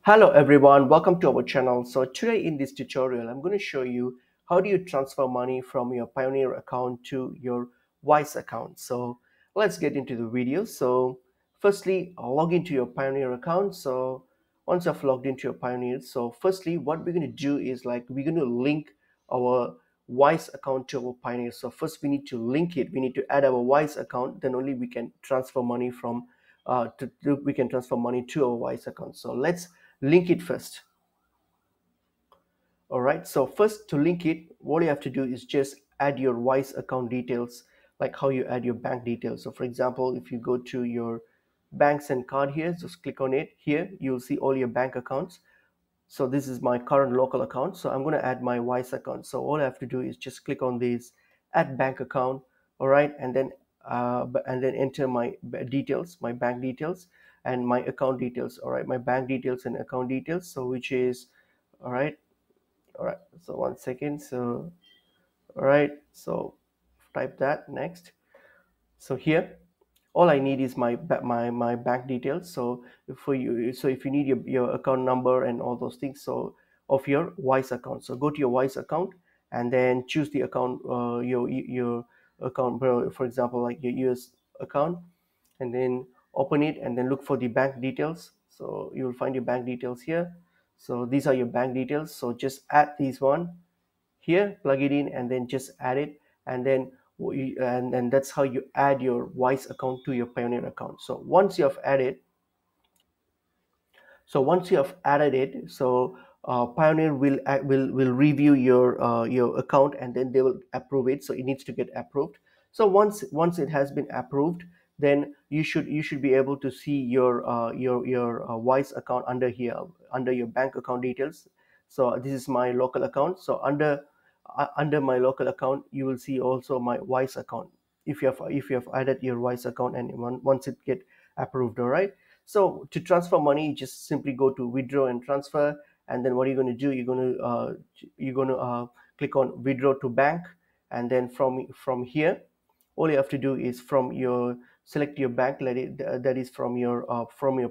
Hello everyone, welcome to our channel. So today in this tutorial, I'm going to show you how do you transfer money from your Payoneer account to your Wise account. So let's get into the video. So firstly, log into your Payoneer account. So once I've logged into your Payoneer, so firstly, what we're going to do is we're going to link our Wise account to our Payoneer. So first we need to link it. We need to add our Wise account. Then only we can transfer money from we can transfer money to our Wise account. So let's link it first. All right, so first to link it, what you have to do is just add your Wise account details, like how you add your bank details. So for example, if you go to your banks and card here, just click on it here, you'll see all your bank accounts. So this is my current local account, so I'm going to add my Wise account. So all I have to do is just click on this add bank account. All right, and then enter my details, my bank details and my account details. All right, my bank details and account details, so which is all right. All right, so 1 second. So all right, so type that next. So here all I need is my bank details. So for you, so if you need your account number and all those things, so of your Wise account, so go to your Wise account and then choose the account, your account, for example, like your US account, and then open it and then look for the bank details. So you will find your bank details here. So these are your bank details, so just add these one here, plug it in and then just add it, and then and that's how you add your Wise account to your Payoneer account. So once you have added, Payoneer will review your account and then they will approve it. So it needs to get approved. So once it has been approved, then you should be able to see your Wise account under here, under your bank account details. So this is my local account. So under my local account, you will see also my Wise account. If you have added your Wise account and once it get approved. All right, so to transfer money, you just simply go to withdraw and transfer, and then what you're going to do, you're going to click on withdraw to bank, and then from here, all you have to do is select your bank, that is from your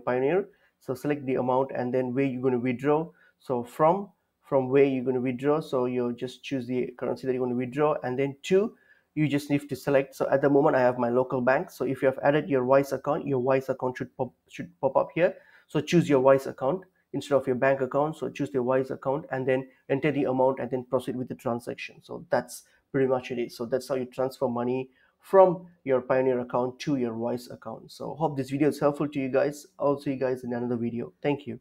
Pioneer. So select the amount and then where you're going to withdraw. So from where you're going to withdraw, so you just choose the currency that you're going to withdraw, and then two, you just need to select. So at the moment I have my local bank. So if you have added your Wise account, your Wise account should pop up here. So choose your Wise account instead of your bank account. So choose the Wise account and then enter the amount and then proceed with the transaction. So that's pretty much it. So that's how you transfer money from your Pioneer account to your Wise account. So hope this video is helpful to you guys. I'll see you guys in another video. Thank you.